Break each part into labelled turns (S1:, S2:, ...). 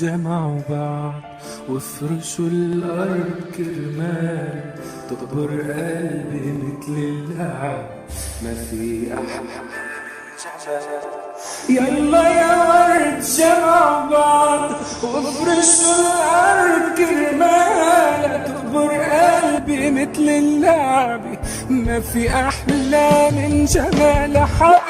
S1: جمعوا بعض وافرشوا الأرض كرمال تقبر قلبي مثل اللعب ما في أحلى يلا يا ورد جمعوا بعض وافرشوا الأرض كرمال تقبر قلبي مثل اللعب ما في أحلى من جمال حبيبة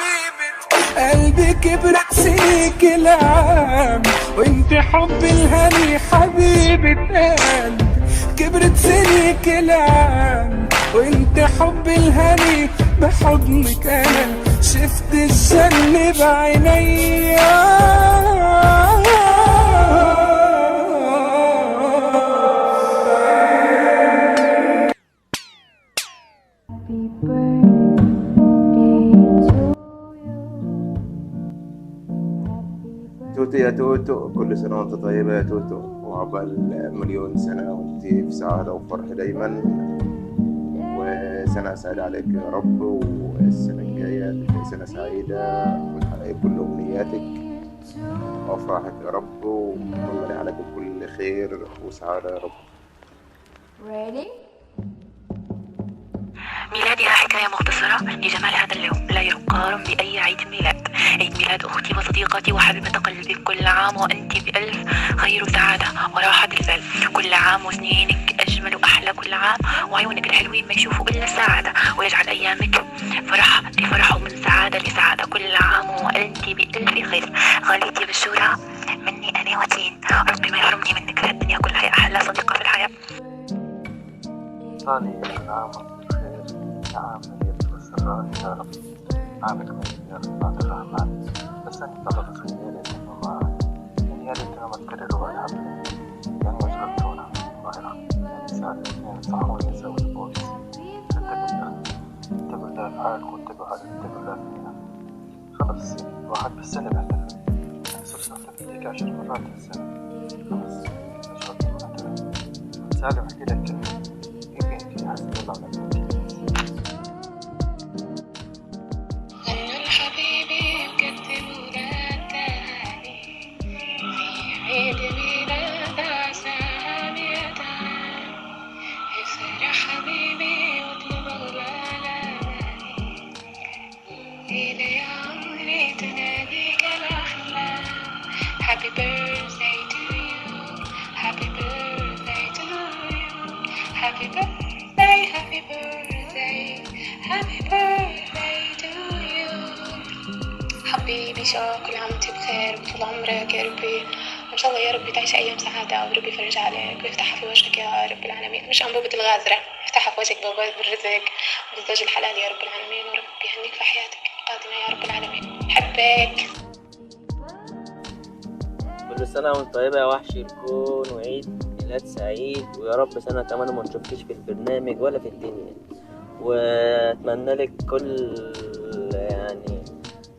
S1: قلبي كبرت سنيك العام وانت حب الهني حبيبة قلبي كبرت سنيك العام وانت حب الهني بحضنك انا شفت الجنة بعيني
S2: توتو يا توتو، كل سنة وانت طيبة يا توتو، وعقبال مليون سنة وانت في سعادة وفرح دايما، وسنة سعيدة عليك يا رب، والسنة الجاية تبقى سنة سعيدة وتحقق كل أمنياتك وأفراحك يا رب، وتملي عليك بكل خير وسعادة يا رب.
S3: ميلادها حكاية مختصرة لجمال هذا اليوم لا يقارن بأي عيد ميلاد. عيد ميلاد أختي وصديقتي وحبيبة قلبي، كل عام وأنت بألف خير وسعادة وراحة البال، كل عام وسنينك أجمل وأحلى كل عام، وعيونك الحلوين ما يشوفوا إلا السعادة، ويجعل أيامك فرح لفرح ومن سعادة لسعادة، كل عام وأنت بألف خير. غاليتي بالشورى مني أنا وتين، ربي ما يحرمني منك، الدنيا كلها أحلى صديقة في الحياة.
S4: ثاني عام بخير، عام مليء بالسرور يا رب، عامك مليء بعد الرحمن، بس أنا طلبت خيالي إنه معي، يعني يا ريتها ما تكرروا الحفلة، يعني وجربتونا ظاهرة، يعني ساعة الاثنين صحوا يساوي البويس، اتقوا الله في حالكم واتقوا حالك اتقوا الله فينا، خلص الواحد بالسنة بيحتفل، يعني صرت نحتفل هيك 10 مرات في السنة، خلص أشربت ونحتفل، سالم احكي لك كلمة حسبي الله ونعم الوكيل.
S5: غنوا الحبيبي بقدم ولادها في عيد ميلاد عساها ميتان، افرح حبيبي واطلب الغلالة ليلة يا عمري تناديك الأحلام. Happy birthday to you, happy birthday to you, happy birthday, happy birthday, happy birthday to you. حبيبي شو كل عام وانت بخير وطول عمرك يا ربي، وان شاء الله يا ربي تعيش ايام سعادة وربي يفرج عليك ويفتحها في وجهك يا رب العالمين، مش انبوبة الغازرة، يفتحها في وجهك بالرزق والزوج الحلال يا رب العالمين، وربي يهنيك في حياتك القادمة يا رب العالمين. حبك.
S6: كل سنة وانت طيبة يا وحش الكون، وعيد ميلاد سعيد، ويا رب سنة كمان ما نشوفكش في البرنامج ولا في الدنيا، واتمنى لك كل يعني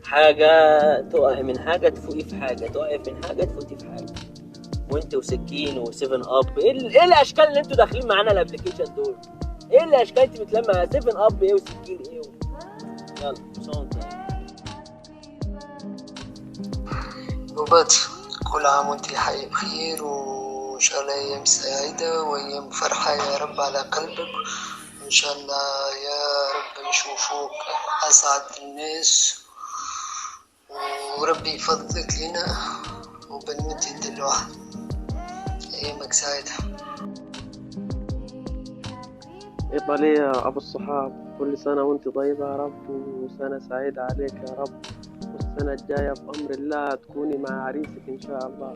S6: حاجة، تقعي من حاجة تفوقي في حاجة، تقعي من حاجة تفوتي في حاجة، وانت وسكين وسيفن اب. ايه الاشكال اللي انتوا داخلين معانا الابلكيشن دول؟ ايه الاشكال انت بتلمى سيفن اب ايه وسكين ايه يلا صوت
S7: وبات كل عام وانت حي بخير، وإن شاء الله أيام سعيدة وأيام فرحة يا رب على قلبك، وإن شاء الله يا رب نشوفوك أسعد الناس، وربي يفضلك لنا وبنمد يد الواحد. أيامك سعيدة.
S8: إيطاليا أبو الصحاب، كل سنة وانت طيبة يا رب، وسنة سعيدة عليك يا رب، والسنة الجاية بأمر الله تكوني مع عريسك إن شاء الله،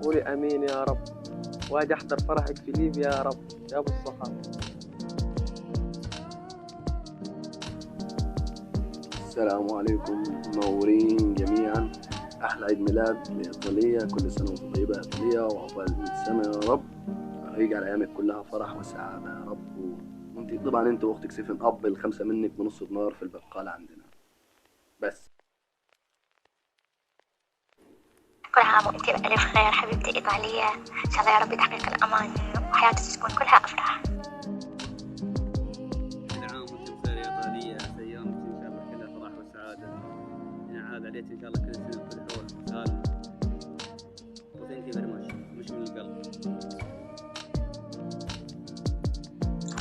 S8: قولي أمين يا رب، واجي أحضر فرحك في ليبيا يا رب يا أبو الصحاب.
S9: السلام عليكم، منورين جميعا، أحلى عيد ميلاد لإيطاليا، كل سنة وانت طيبة يا إيطاليا، وعقبال 100 سنة يا رب، ويجعل أيامك كلها فرح وسعادة يا رب، وانت طبعا انت واختك سيفن أب، الخمسة منك بنص دينار في البقالة عندنا بس.
S3: كل عام وانت بألف خير حبيبتي إيطالية، إن شاء الله يا رب تحقق الأمان وحياتك تكون كلها أفراح.
S10: كل عام وانت بخير يا إيطالية، أيامك إن شاء الله كلها فرح وسعادة، ينعاد عليك إن شاء الله كل سنة وكل حول سالم. Thank you very much.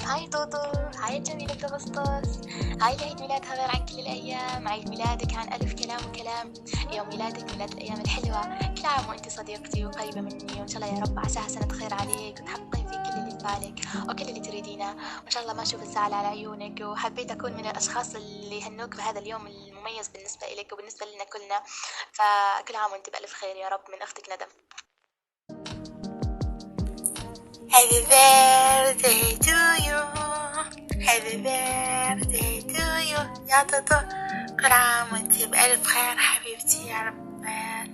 S3: هاي طوطو، هاي الجميلة بطبسطس، هاي اللي عيد ميلادها غير عن كل الأيام، عيد ميلادك عن ألف كلام وكلام، يوم ميلادك ميلاد الأيام الحلوة، كل عام وأنت صديقتي وقريبة مني، وإن شاء الله يا رب عساها سنة خير عليك وتحققين فيه كل اللي في بالك وكل اللي تريدينه، وإن شاء الله ما أشوف الزعل على عيونك، وحبيت أكون من الأشخاص اللي يهنوك بهذا اليوم المميز بالنسبة إلك وبالنسبة لنا كلنا، فكل عام وأنت بألف خير يا رب. من أختك ندم. Happy birthday to you, happy birthday to you يا طوطو، كل عام وانتي بألف خير حبيبتي، يا رب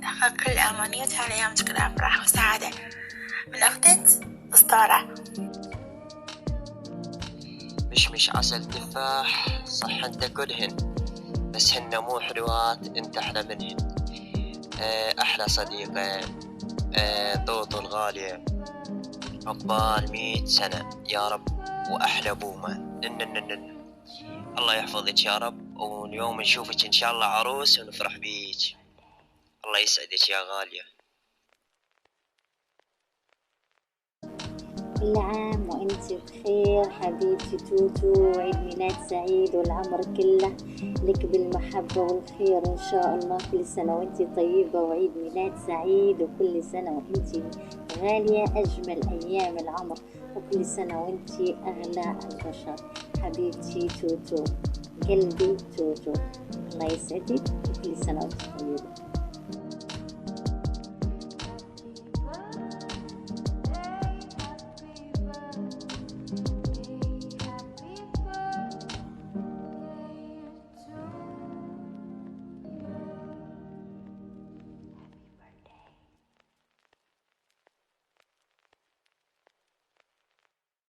S3: تحقق كل الأماني وتعالي أيامك كلها فرح وسعادة. من أختك أسطورة.
S6: مش عسل تفاح، صح انت كلهن، بس هن مو حلوات، انت احلى منهن. احلى صديقة طوطو الغالية، عقبال 100 سنة يا رب، واحلى بومة. الله يحفظك يا رب، واليوم نشوفك ان شاء الله عروس ونفرح بيك. الله يسعدك يا غالية.
S11: كل عام وانت بخير حبيبتي توتو، عيد ميلاد سعيد والعمر كله لك بالمحبة والخير ان شاء الله. كل سنة وانت طيبة وعيد ميلاد سعيد، وكل سنة وانت غالية أجمل أيام العمر، وكل سنة وانت أغلى البشر حبيبتي توتو، قلبي توتو. الله يسعدك وكل سنة وانت طيبة.